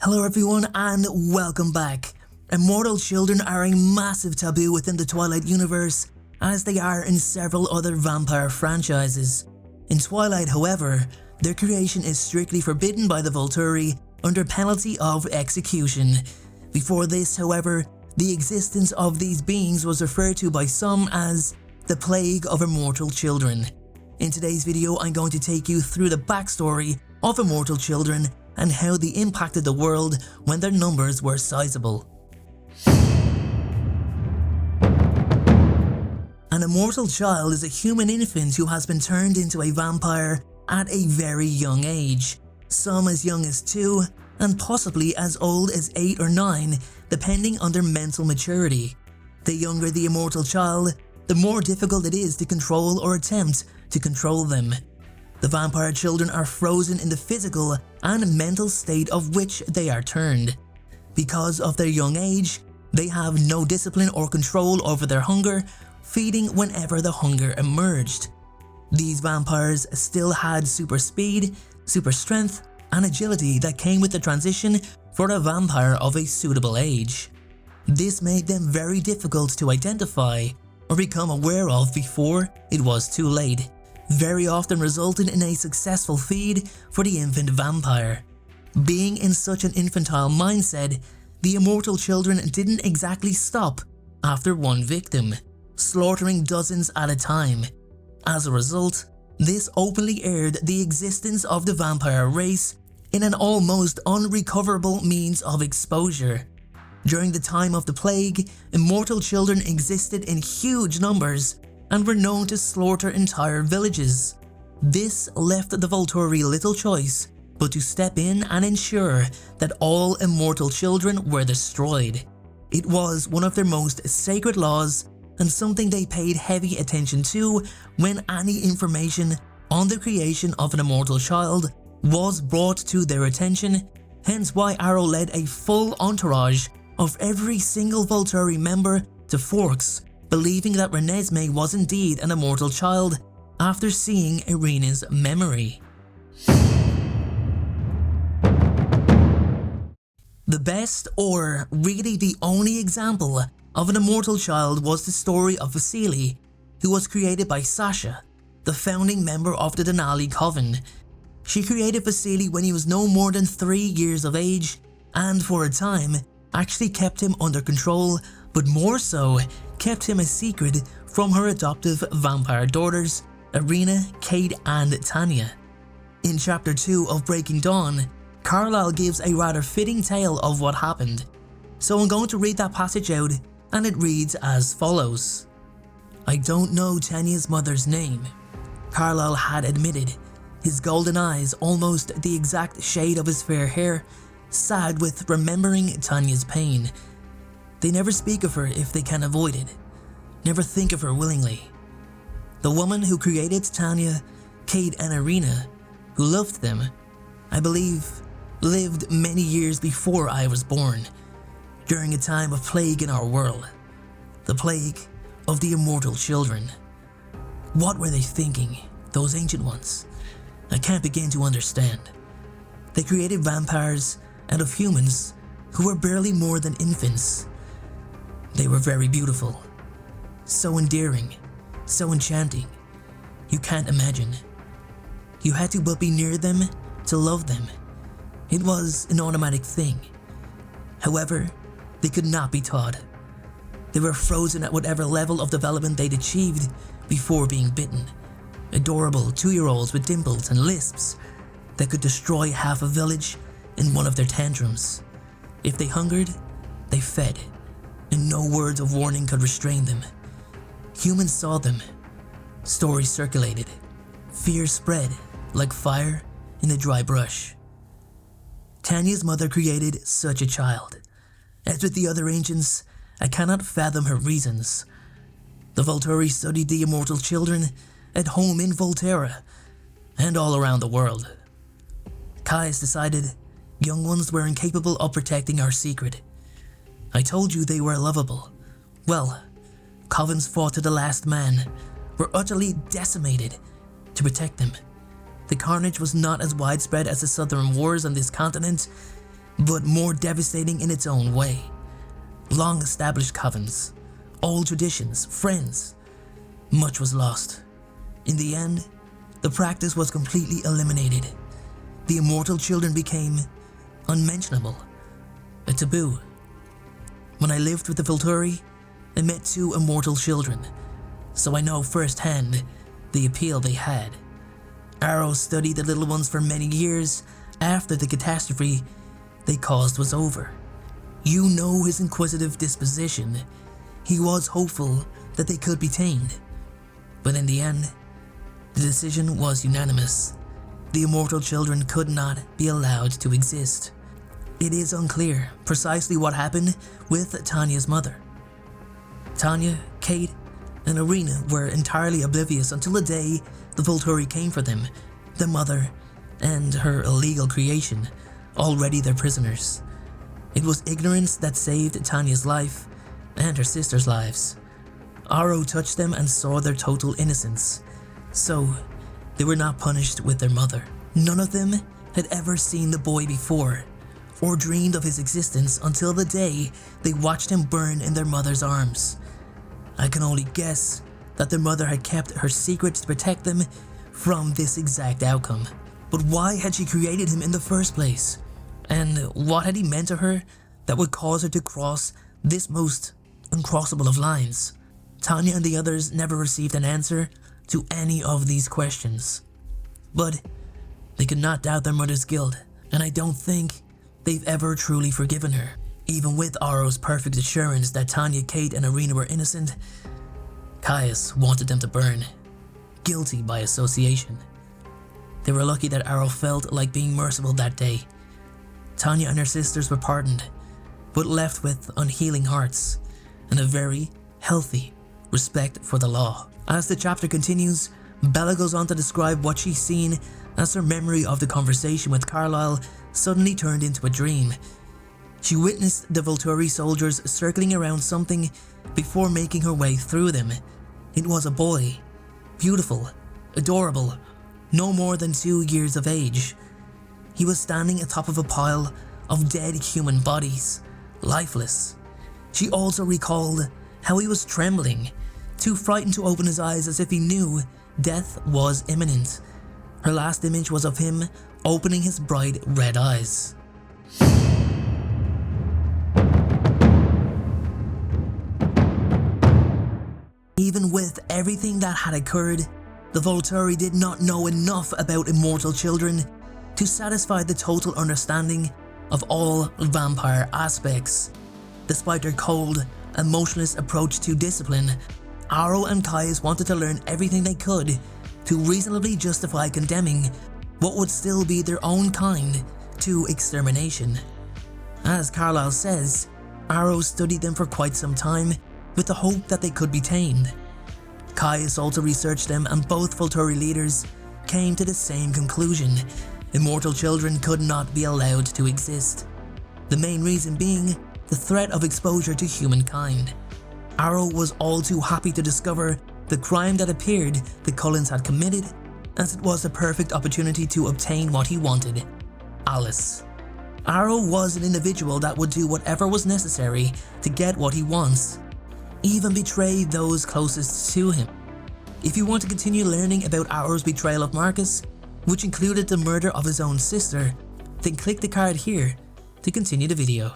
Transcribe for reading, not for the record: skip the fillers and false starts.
Hello everyone and welcome back. Immortal children are a massive taboo within the Twilight universe, as they are in several other vampire franchises. In Twilight, however, their creation is strictly forbidden by the volturi under penalty of execution. Before this, however, the existence of these beings was referred to by some as the plague of immortal children. In today's video, I'm going to take you through the backstory of immortal children and how they impacted the world when their numbers were sizable. An immortal child is a human infant who has been turned into a vampire at a very young age, some as young as 2 and possibly as old as 8 or 9, depending on their mental maturity. The younger the immortal child, the more difficult it is to control or attempt to control them. The vampire children are frozen in the physical and mental state of which they are turned. Because of their young age, they have no discipline or control over their hunger, feeding whenever the hunger emerged. These vampires still had super speed, super strength, and agility that came with the transition for a vampire of a suitable age. This made them very difficult to identify or become aware of before it was too late, very often resulting in a successful feed for the infant vampire. Being in such an infantile mindset, the immortal children didn't exactly stop after one victim, slaughtering dozens at a time. As a result, this openly aired the existence of the vampire race in an almost unrecoverable means of exposure. During the time of the plague, immortal children existed in huge numbers and were known to slaughter entire villages. This left the volturi little choice but to step in and ensure that all immortal children were destroyed. It was one of their most sacred laws and something they paid heavy attention to when any information on the creation of an immortal child was brought to their attention, hence why Arrow led a full entourage of every single volturi member to Forks, believing that Renesmee was indeed an immortal child after seeing Irina's memory. The best, or really the only example of an immortal child was the story of Vili, who was created by Sasha, the founding member of the Denali Coven. She created Vili when he was no more than 3 years of age, and for a time actually kept him under control, but more so kept him a secret from her adoptive vampire daughters, Irina, Kate and Tanya. In chapter 2 of Breaking Dawn, Carlisle gives a rather fitting tale of what happened, so I'm going to read that passage out, and it reads as follows. I don't know Tanya's mother's name, Carlisle had admitted, his golden eyes almost the exact shade of his fair hair, sad with remembering Tanya's pain. They never speak of her if they can avoid it, never think of her willingly. The woman who created Tanya, Kate and Irina, who loved them, I believe, lived many years before I was born, during a time of plague in our world, the plague of the immortal children. What were they thinking, those ancient ones? I can't begin to understand. They created vampires out of humans who were barely more than infants. They were very beautiful, so endearing, so enchanting. You can't imagine. You had to but be near them to love them. It was an automatic thing. However, they could not be taught. They were frozen at whatever level of development they'd achieved before being bitten. Adorable 2-year-olds with dimples and lisps that could destroy half a village in one of their tantrums. If they hungered, they fed, and no words of warning could restrain them. Humans saw them. Stories circulated. Fear spread like fire in a dry brush. Tanya's mother created such a child. As with the other ancients, I cannot fathom her reasons. The volturi studied the immortal children at home in Volterra and all around the world. Caius decided young ones were incapable of protecting our secret. I told you they were lovable. Well, covens fought to the last man, were utterly decimated to protect them. The carnage was not as widespread as the southern wars on this continent, but more devastating in its own way. Long established covens, old traditions, friends, much was lost. In the end, the practice was completely eliminated. The Immortal Children became unmentionable, a taboo. When I lived with the volturi, I met 2 Immortal Children, so I know firsthand the appeal they had. Arrow studied the little ones for many years after the catastrophe they caused was over. You know his inquisitive disposition. He was hopeful that they could be tamed. But in the end, the decision was unanimous. The Immortal Children could not be allowed to exist. It is unclear precisely what happened with Tanya's mother. Tanya, Kate, and Irina were entirely oblivious until the day the volturi came for them, their mother, and her illegal creation, already their prisoners. It was ignorance that saved Tanya's life and her sister's lives. Arrow touched them and saw their total innocence, so they were not punished with their mother. None of them had ever seen the boy before, or dreamed of his existence until the day they watched him burn in their mother's arms. I can only guess that their mother had kept her secret to protect them from this exact outcome. But why had she created him in the first place? And what had he meant to her that would cause her to cross this most uncrossable of lines? Tanya and the others never received an answer to any of these questions. But they could not doubt their mother's guilt, and I don't think they've ever truly forgiven her. Even with Arrow's perfect assurance that Tanya, Kate, and Irina were innocent, Caius wanted them to burn, guilty by association. They were lucky that Arrow felt like being merciful that day. Tanya and her sisters were pardoned, but left with unhealing hearts and a very healthy respect for the law. As the chapter continues, Bella goes on to describe what she's seen as her memory of the conversation with Carlisle suddenly turned into a dream. She witnessed the volturi soldiers circling around something before making her way through them. It was a boy, beautiful, adorable, no more than 2 years of age. He was standing atop of a pile of dead human bodies, lifeless. She also recalled how he was trembling, too frightened to open his eyes, as if he knew death was imminent. Her last image was of him opening his bright red eyes. Even with everything that had occurred, the volturi did not know enough about Immortal Children to satisfy the total understanding of all vampire aspects. Despite their cold, emotionless approach to discipline, Arrow and Caius wanted to learn everything they could to reasonably justify condemning what would still be their own kind to extermination. As Carlisle says, Arrow studied them for quite some time with the hope that they could be tamed. Caius also researched them, and both volturi leaders came to the same conclusion: Immortal Children could not be allowed to exist. The main reason being the threat of exposure to humankind. Arrow was all too happy to discover the crime that appeared the Cullens had committed, as it was the perfect opportunity to obtain what he wanted: Alice. Arrow was an individual that would do whatever was necessary to get what he wants, even betray those closest to him. If you want to continue learning about Arrow's betrayal of Marcus, which included the murder of his own sister, then click the card here to continue the video.